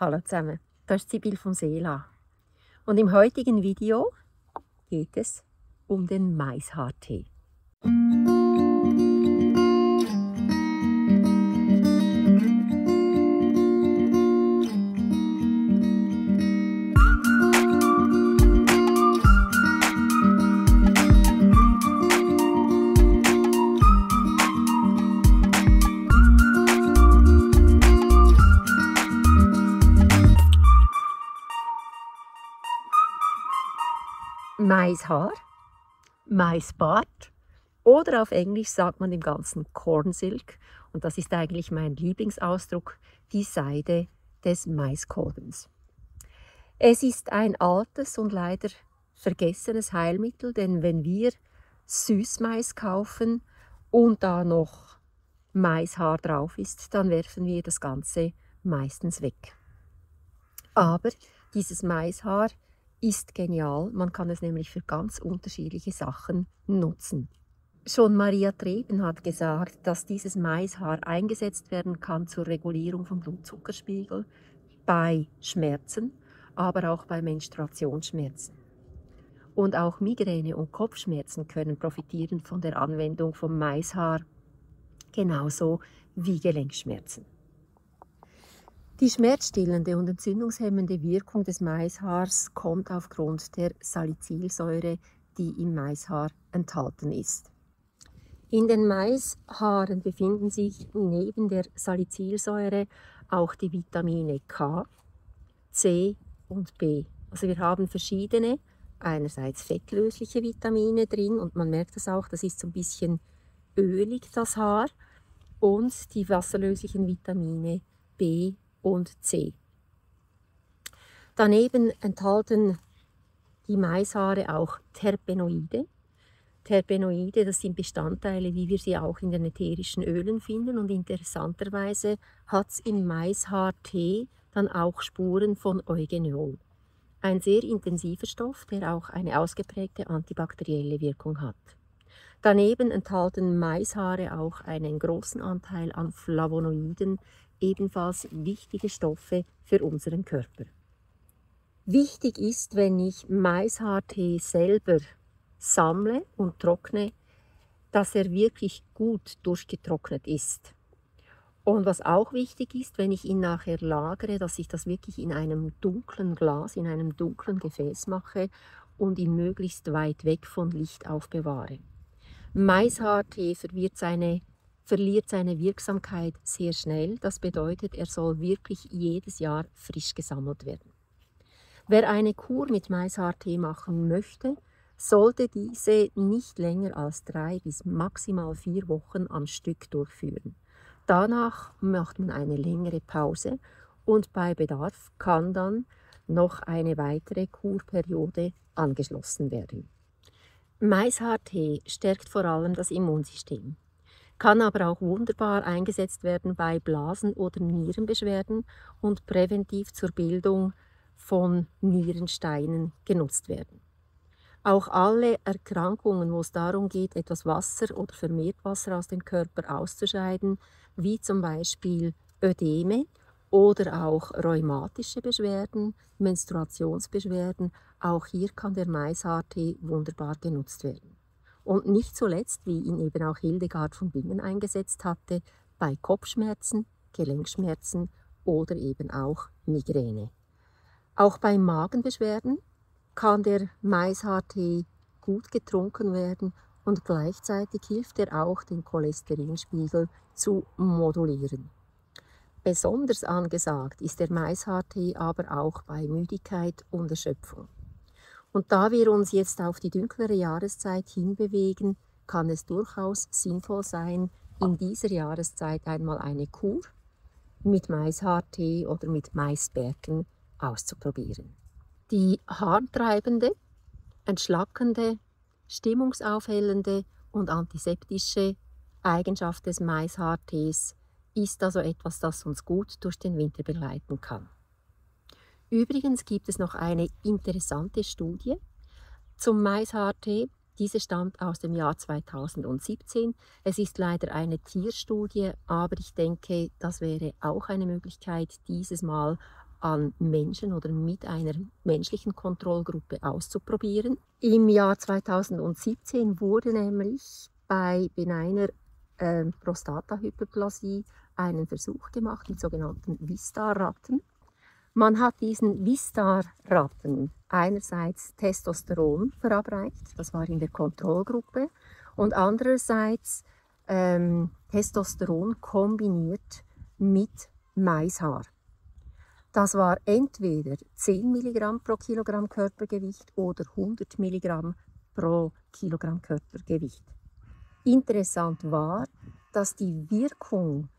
Hallo zusammen, das ist Sibylle von Seela. Und im heutigen Video geht es um den Maishaartee. Maishaar, Maisbart oder auf Englisch sagt man dem Ganzen Corn Silk und das ist eigentlich mein Lieblingsausdruck, die Seide des Maiskolbens. Es ist ein altes und leider vergessenes Heilmittel, denn wenn wir Süßmais kaufen und da noch Maishaar drauf ist, dann werfen wir das Ganze meistens weg. Aber dieses Maishaar ist genial, man kann es nämlich für ganz unterschiedliche Sachen nutzen. Schon Maria Treben hat gesagt, dass dieses Maishaar eingesetzt werden kann zur Regulierung vom Blutzuckerspiegel, bei Schmerzen, aber auch bei Menstruationsschmerzen. Und auch Migräne und Kopfschmerzen können profitieren von der Anwendung vom Maishaar, genauso wie Gelenkschmerzen. Die schmerzstillende und entzündungshemmende Wirkung des Maishaars kommt aufgrund der Salicylsäure, die im Maishaar enthalten ist. In den Maishaaren befinden sich neben der Salicylsäure auch die Vitamine K, C und B. Also wir haben verschiedene, einerseits fettlösliche Vitamine drin und man merkt es auch, das ist so ein bisschen ölig, das Haar, und die wasserlöslichen Vitamine B und C. Daneben enthalten die Maishaare auch Terpenoide. Terpenoide, das sind Bestandteile, wie wir sie auch in den ätherischen Ölen finden, und interessanterweise hat es im Maishaartee dann auch Spuren von Eugenol. Ein sehr intensiver Stoff, der auch eine ausgeprägte antibakterielle Wirkung hat. Daneben enthalten Maishaare auch einen großen Anteil an Flavonoiden, ebenfalls wichtige Stoffe für unseren Körper. Wichtig ist, wenn ich Maishaartee selber sammle und trockne, dass er wirklich gut durchgetrocknet ist. Und was auch wichtig ist, wenn ich ihn nachher lagere, dass ich das wirklich in einem dunklen Glas, in einem dunklen Gefäß mache und ihn möglichst weit weg von Licht aufbewahre. Maishaartee verliert seine Wirksamkeit sehr schnell. Das bedeutet, er soll wirklich jedes Jahr frisch gesammelt werden. Wer eine Kur mit Maishaartee machen möchte, sollte diese nicht länger als 3 bis maximal 4 Wochen am Stück durchführen. Danach macht man eine längere Pause und bei Bedarf kann dann noch eine weitere Kurperiode angeschlossen werden. Maishaartee stärkt vor allem das Immunsystem, kann aber auch wunderbar eingesetzt werden bei Blasen- oder Nierenbeschwerden und präventiv zur Bildung von Nierensteinen genutzt werden. Auch alle Erkrankungen, wo es darum geht, etwas Wasser oder vermehrt Wasser aus dem Körper auszuscheiden, wie zum Beispiel Ödeme oder auch rheumatische Beschwerden, Menstruationsbeschwerden, auch hier kann der Maishaartee wunderbar genutzt werden. Und nicht zuletzt, wie ihn eben auch Hildegard von Bingen eingesetzt hatte, bei Kopfschmerzen, Gelenkschmerzen oder eben auch Migräne. Auch bei Magenbeschwerden kann der Maishaartee gut getrunken werden und gleichzeitig hilft er auch, den Cholesterinspiegel zu modulieren. Besonders angesagt ist der Maishaartee aber auch bei Müdigkeit und Erschöpfung. Und da wir uns jetzt auf die dunklere Jahreszeit hinbewegen, kann es durchaus sinnvoll sein, in dieser Jahreszeit einmal eine Kur mit Maishaartee oder mit Maisberken auszuprobieren. Die haartreibende, entschlackende, stimmungsaufhellende und antiseptische Eigenschaft des Maishaartees ist also etwas, das uns gut durch den Winter begleiten kann. Übrigens gibt es noch eine interessante Studie zum Maishaartee. Diese stammt aus dem Jahr 2017. Es ist leider eine Tierstudie, aber ich denke, das wäre auch eine Möglichkeit, dieses Mal an Menschen oder mit einer menschlichen Kontrollgruppe auszuprobieren. Im Jahr 2017 wurde nämlich bei benigner Prostatahyperplasie einen Versuch gemacht mit sogenannten Wistar-Ratten. Man hat diesen Wistar-Ratten einerseits Testosteron verabreicht, das war in der Kontrollgruppe, und andererseits Testosteron kombiniert mit Maishaar. Das war entweder 10 Milligramm pro Kilogramm Körpergewicht oder 100 Milligramm pro Kilogramm Körpergewicht. Interessant war, dass die Wirkung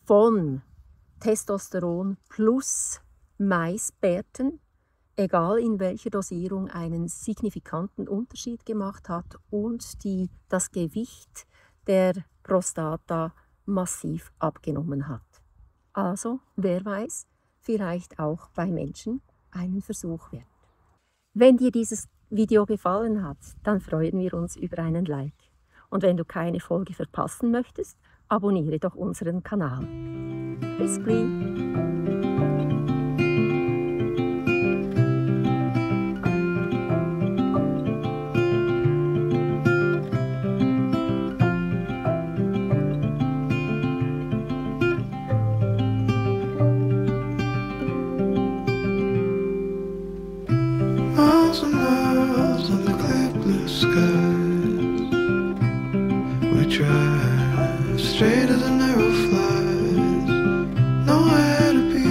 von Testosteron plus Maisbärten, egal in welcher Dosierung, einen signifikanten Unterschied gemacht hat und das Gewicht der Prostata massiv abgenommen hat. Also, wer weiß, vielleicht auch bei Menschen einen Versuch wert. Wenn dir dieses Video gefallen hat, dann freuen wir uns über einen Like. Und wenn du keine Folge verpassen möchtest, abonniere doch unseren Kanal. Bis gleich! Miles and miles on the clear blue skies. We drive straight as a narrow flies. Nowhere to be,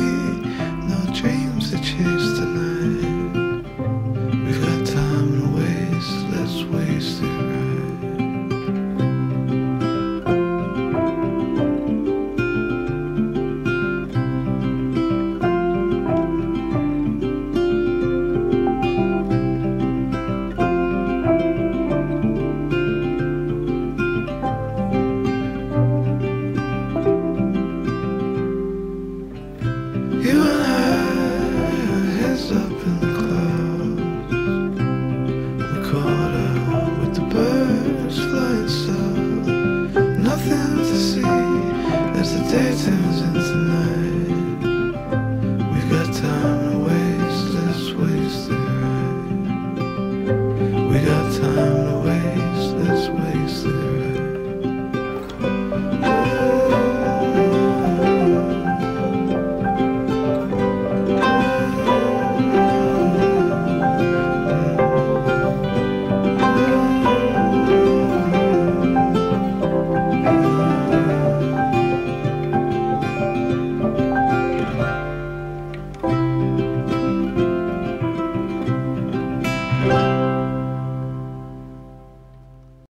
no dreams to chase tonight. We've got time to waste, let's waste it right. You and I, our heads up in